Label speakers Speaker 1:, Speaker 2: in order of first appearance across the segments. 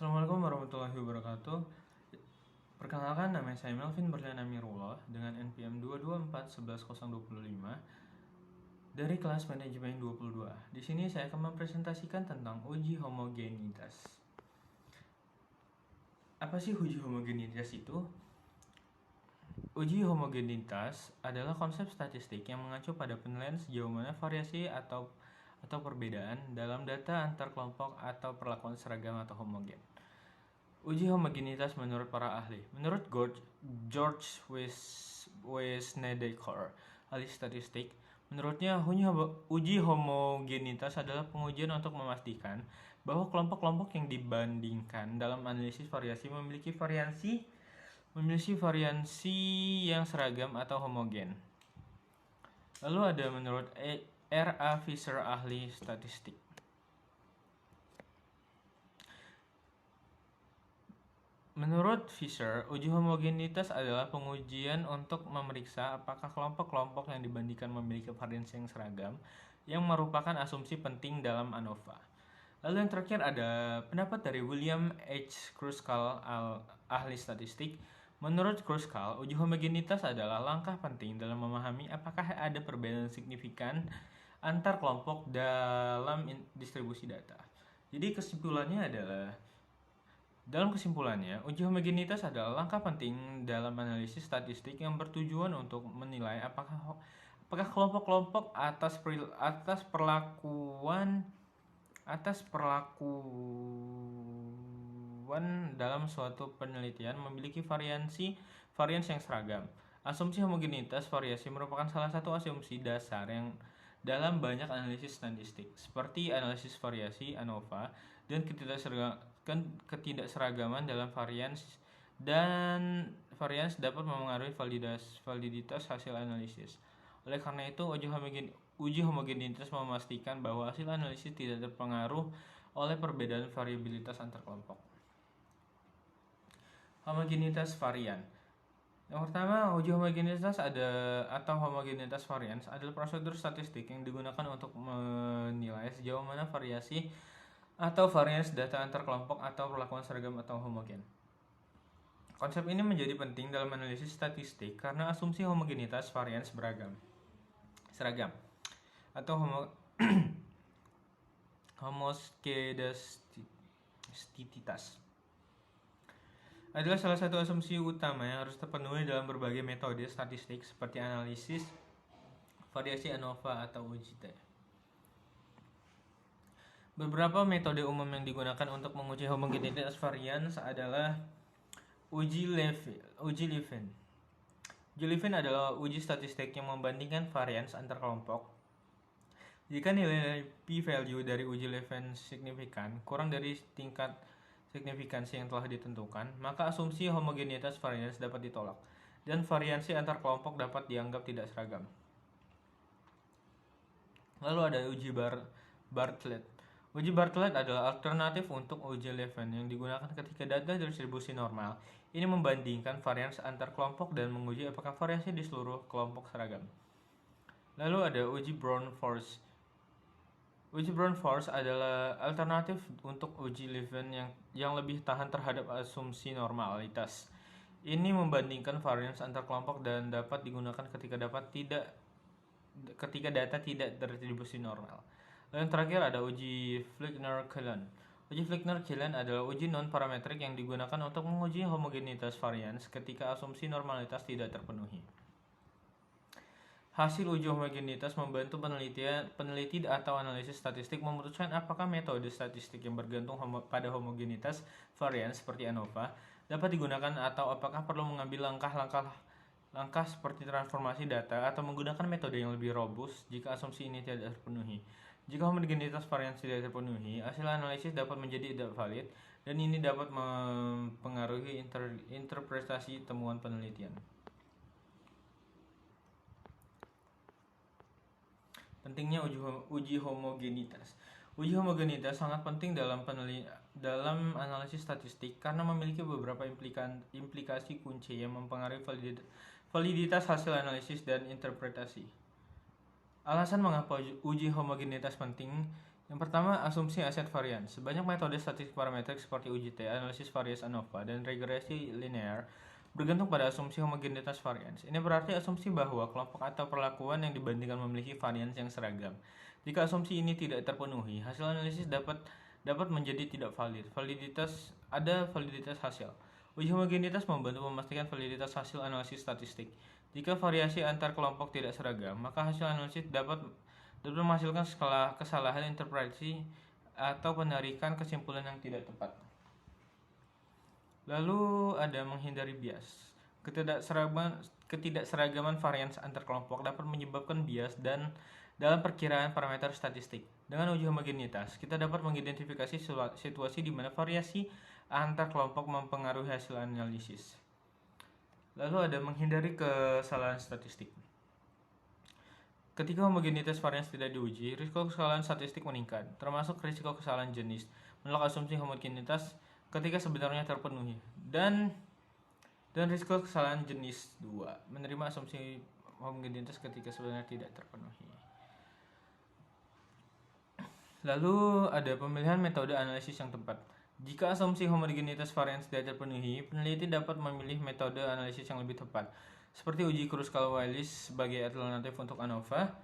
Speaker 1: Assalamualaikum warahmatullahi wabarakatuh. Perkenalkan, nama saya Melvin Berlian Amirullah dengan NPM 224111025 dari kelas manajemen 22. Di sini saya akan mempresentasikan tentang uji homogenitas. Apa sih uji homogenitas itu? Uji homogenitas adalah konsep statistik yang mengacu pada penilaian sejauh mana variasi atau perbedaan dalam data antar kelompok atau perlakuan seragam atau homogen. Uji homogenitas menurut para ahli. Menurut George Wesnedeker, ahli statistik, menurutnya uji homogenitas adalah pengujian untuk memastikan bahwa kelompok-kelompok yang dibandingkan dalam analisis variasi memiliki variansi yang seragam atau homogen. Lalu ada menurut R.A. Fisher, ahli statistik. Menurut Fisher, uji homogenitas adalah pengujian untuk memeriksa apakah kelompok-kelompok yang dibandingkan memiliki variansi yang seragam, yang merupakan asumsi penting dalam ANOVA. Lalu yang terakhir ada pendapat dari William H. Kruskal, ahli statistik. Menurut Kruskal, uji homogenitas adalah langkah penting dalam memahami apakah ada perbedaan signifikan antar kelompok dalam distribusi data. Jadi dalam kesimpulannya, uji homogenitas adalah langkah penting dalam analisis statistik yang bertujuan untuk menilai apakah kelompok-kelompok atas perlakuan dalam suatu penelitian memiliki variansi yang seragam. Asumsi homogenitas variasi merupakan salah satu asumsi dasar yang dalam banyak analisis statistik, seperti analisis variasi ANOVA dan ketidakseragaman dalam varians dapat memengaruhi validitas hasil analisis. Oleh karena itu, uji homogenitas memastikan bahwa hasil analisis tidak terpengaruh oleh perbedaan variabilitas antar kelompok. Homogenitas varian. Yang pertama, uji homogenitas atau homogenitas varians adalah prosedur statistik yang digunakan untuk menilai sejauh mana variasi atau varians data antar kelompok atau perlakuan seragam atau homogen. Konsep ini menjadi penting dalam analisis statistik karena asumsi homogenitas varians seragam atau homoskedastisitas adalah salah satu asumsi utama yang harus terpenuhi dalam berbagai metode statistik seperti analisis variasi ANOVA atau UGT. Beberapa metode umum yang digunakan untuk menguji homogenitas varians adalah uji Levin. Uji Levin adalah uji statistik yang membandingkan varians antar kelompok. Jika nilai p-value dari uji Levin signifikan kurang dari tingkat signifikansi yang telah ditentukan, maka asumsi homogenitas varians dapat ditolak dan variansi antar kelompok dapat dianggap tidak seragam. Lalu ada uji Bartlett. Uji Bartlett adalah alternatif untuk uji Levin yang digunakan ketika data distribusi normal. Ini membandingkan varians antar kelompok dan menguji apakah variasi di seluruh kelompok seragam. Lalu ada uji Brown-Force. Uji Brown-Force adalah alternatif untuk uji Levin yang lebih tahan terhadap asumsi normalitas. Ini membandingkan varians antar kelompok dan dapat digunakan ketika data tidak terdistribusi normal. Lalu yang terakhir ada uji Fleckner-Killen. Uji Fleckner-Killen adalah uji non-parametrik yang digunakan untuk menguji homogenitas varians ketika asumsi normalitas tidak terpenuhi. Hasil uji homogenitas membantu peneliti atau analisis statistik memutuskan apakah metode statistik yang bergantung pada homogenitas varians seperti ANOVA dapat digunakan atau apakah perlu mengambil langkah seperti transformasi data atau menggunakan metode yang lebih robust jika asumsi ini tidak terpenuhi. Jika homogenitas varians tidak terpenuhi, hasil analisis dapat menjadi tidak valid dan ini dapat mempengaruhi interpretasi temuan penelitian. Pentingnya uji homogenitas. Uji homogenitas sangat penting dalam analisis statistik karena memiliki beberapa implikasi kunci yang mempengaruhi validitas hasil analisis dan interpretasi. Alasan mengapa uji homogenitas penting Yang pertama, asumsi aset varians. Banyak metode statistik parametrik seperti UJT, analisis varians ANOVA, dan regresi linear bergantung pada asumsi homogenitas varians. Ini berarti asumsi bahwa kelompok atau perlakuan yang dibandingkan memiliki varians yang seragam. Jika asumsi ini tidak terpenuhi, hasil analisis dapat menjadi tidak valid. Validitas hasil. Uji homogenitas membantu memastikan validitas hasil analisis statistik. Jika variasi antar kelompok tidak seragam, maka hasil analisis dapat menghasilkan kesalahan interpretasi atau penarikan kesimpulan yang tidak tepat. Lalu ada menghindari bias. Ketidakseragaman varians antar kelompok dapat menyebabkan bias dan dalam perkiraan parameter statistik. Dengan uji homogenitas, kita dapat mengidentifikasi situasi di mana variasi antar kelompok mempengaruhi hasil analisis. Lalu ada menghindari kesalahan statistik. Ketika homogenitas varians tidak diuji, risiko kesalahan statistik meningkat, termasuk risiko kesalahan jenis, menolak asumsi homogenitas ketika sebenarnya terpenuhi, dan risiko kesalahan jenis 2, menerima asumsi homogenitas ketika sebenarnya tidak terpenuhi. Lalu ada pemilihan metode analisis yang tepat. Jika asumsi homogenitas varians tidak terpenuhi, peneliti dapat memilih metode analisis yang lebih tepat, seperti uji Kruskal-Wallis sebagai alternatif untuk ANOVA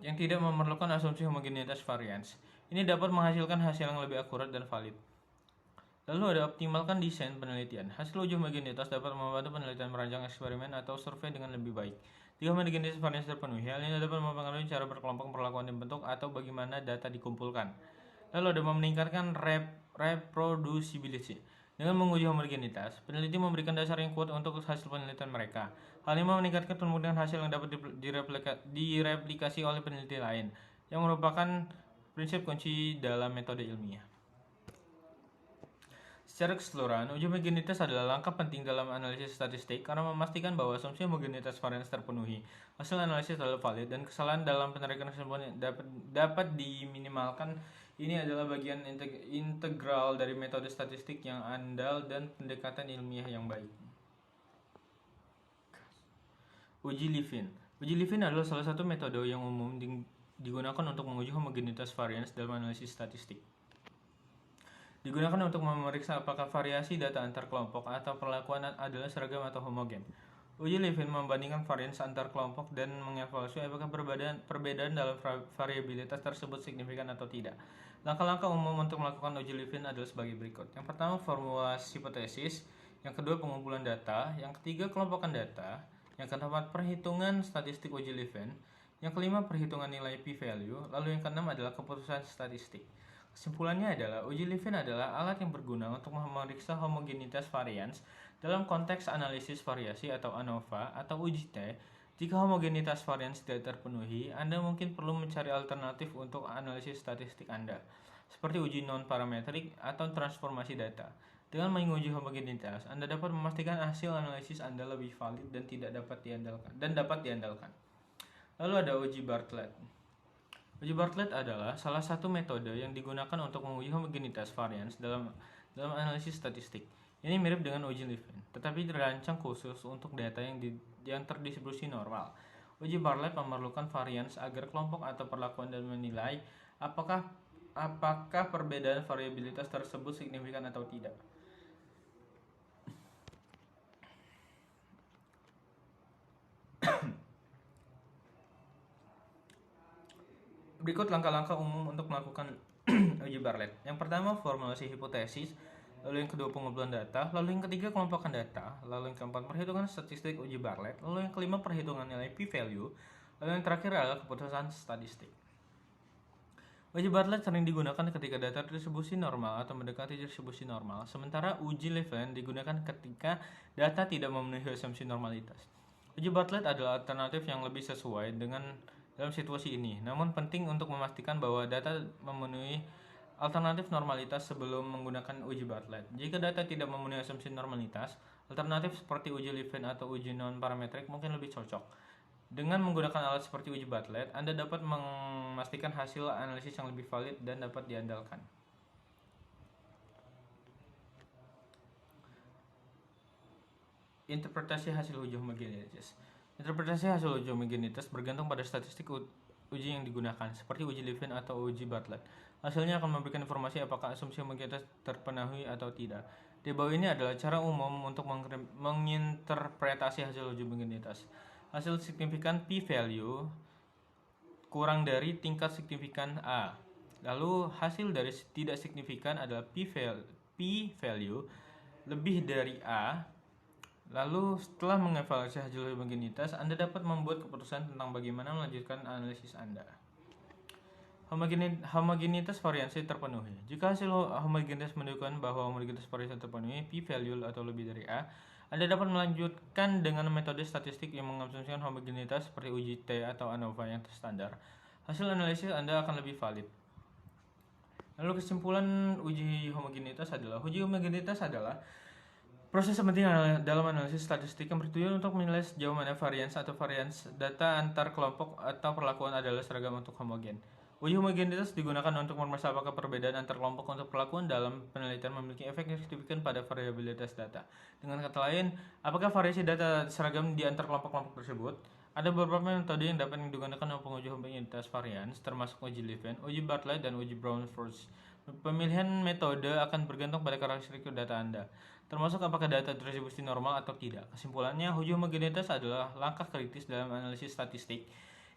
Speaker 1: yang tidak memerlukan asumsi homogenitas varians. Ini dapat menghasilkan hasil yang lebih akurat dan valid. Lalu ada optimalkan desain penelitian. Hasil uji homogenitas dapat membantu penelitian merancang eksperimen atau survei dengan lebih baik. Jika homogenitas varians terpenuhi, hal ini dapat mempengaruhi cara berkelompok, perlakuan dibentuk, atau bagaimana data dikumpulkan. Lalu ada meningkatkan reproducibility. Dengan menguji homogenitas, peneliti memberikan dasar yang kuat untuk hasil penelitian mereka. Hal ini meningkatkan kemungkinan hasil yang dapat direplikasi oleh peneliti lain, yang merupakan prinsip kunci dalam metode ilmiah. Secara keseluruhan, uji homogenitas adalah langkah penting dalam analisis statistik karena memastikan bahwa asumsi homogenitas varians terpenuhi, hasil analisis adalah valid, dan kesalahan dalam penarikan kesimpulan dapat diminimalkan. Ini adalah bagian integral dari metode statistik yang andal dan pendekatan ilmiah yang baik. Uji Levin. Uji Levin adalah salah satu metode yang umum digunakan untuk menguji homogenitas varians dalam analisis statistik. Digunakan untuk memeriksa apakah variasi data antar kelompok atau perlakuan adalah seragam atau homogen. Uji Levin membandingkan varians antar kelompok dan mengevaluasi apakah perbedaan dalam variabilitas tersebut signifikan atau tidak. Langkah-langkah umum untuk melakukan uji Levin adalah sebagai berikut. Yang pertama, formulasi hipotesis. Yang kedua, pengumpulan data. Yang ketiga, kelompokan data. Yang keempat, perhitungan statistik uji Levin. Yang kelima, perhitungan nilai p-value. Lalu yang keenam adalah keputusan statistik. Kesimpulannya adalah, uji Levin adalah alat yang berguna untuk memeriksa homogenitas varians dalam konteks analisis variasi atau ANOVA atau UJT. Jika homogenitas varians tidak terpenuhi, Anda mungkin perlu mencari alternatif untuk analisis statistik Anda, seperti uji non-parametrik atau transformasi data. Dengan menguji homogenitas, Anda dapat memastikan hasil analisis Anda lebih valid dan dapat diandalkan. Lalu ada uji Bartlett. Uji Bartlett adalah salah satu metode yang digunakan untuk menguji homogenitas varians dalam analisis statistik. Ini mirip dengan uji Levin, tetapi dirancang khusus untuk data yang terdistribusi normal. Uji Bartlett memerlukan varians agar kelompok atau perlakuan dan menilai apakah perbedaan variabilitas tersebut signifikan atau tidak. Berikut langkah-langkah umum untuk melakukan uji Bartlett. Yang pertama, formulasi hipotesis. Lalu yang kedua, pengumpulan data. Lalu yang ketiga, kelompokan data. Lalu yang keempat, perhitungan statistik uji Bartlett. Lalu yang kelima, perhitungan nilai p-value. Lalu yang terakhir adalah keputusan statistik. Uji Bartlett sering digunakan ketika data distribusi normal atau mendekati distribusi normal. Sementara uji Levin digunakan ketika data tidak memenuhi asumsi normalitas. Uji Bartlett adalah alternatif yang lebih sesuai dalam situasi ini, namun penting untuk memastikan bahwa data memenuhi alternatif normalitas sebelum menggunakan uji Bartlett. Jika data tidak memenuhi asumsi normalitas, alternatif seperti uji Levin atau uji non-parametrik mungkin lebih cocok. Dengan menggunakan alat seperti uji Bartlett, Anda dapat memastikan hasil analisis yang lebih valid dan dapat diandalkan. Interpretasi hasil uji homogenitas. Interpretasi hasil uji homogenitas bergantung pada statistik uji yang digunakan, seperti uji Levin atau uji Bartlett. Hasilnya akan memberikan informasi apakah asumsi homogenitas terpenuhi atau tidak. Di bawah ini adalah cara umum untuk menginterpretasi hasil uji homogenitas. Hasil signifikan p-value kurang dari tingkat signifikan A. Lalu hasil dari tidak signifikan adalah p-value lebih dari A. Lalu setelah mengevaluasi hasil homogenitas, Anda dapat membuat keputusan tentang bagaimana melanjutkan analisis Anda. Homogenitas variansi terpenuhi. Jika hasil homogenitas menunjukkan bahwa homogenitas variansi terpenuhi, p-value atau lebih dari A, Anda dapat melanjutkan dengan metode statistik yang mengasumsikan homogenitas seperti uji T atau ANOVA yang standar. Hasil analisis Anda akan lebih valid. Lalu kesimpulan uji homogenitas adalah proses penting dalam analisis statistik yang bertujuan untuk menilai sejauh mana varians data antar kelompok atau perlakuan adalah seragam untuk homogen. Uji homogenitas digunakan untuk memeriksa apakah perbedaan antar kelompok untuk perlakuan dalam penelitian memiliki efek yang signifikan pada variabilitas data. Dengan kata lain, apakah variasi data seragam di antar kelompok-kelompok tersebut? Ada beberapa metode yang dapat digunakan untuk menguji homogenitas varians, termasuk uji Levin, uji Bartlett, dan uji Brown-Forsyth. Pemilihan metode akan bergantung pada karakteristik data Anda, termasuk apakah data distribusi normal atau tidak. Kesimpulannya, uji homogenitas adalah langkah kritis dalam analisis statistik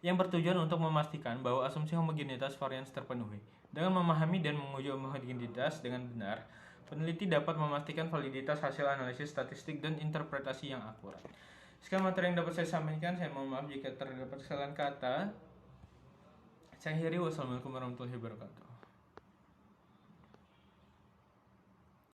Speaker 1: yang bertujuan untuk memastikan bahwa asumsi homogenitas varians terpenuhi. Dengan memahami dan menguji homogenitas dengan benar, peneliti dapat memastikan validitas hasil analisis statistik dan interpretasi yang akurat. Sekian materi yang dapat saya sampaikan. Saya mohon maaf jika terdapat kesalahan kata. Saya akhiri. Wassalamualaikum warahmatullahi wabarakatuh.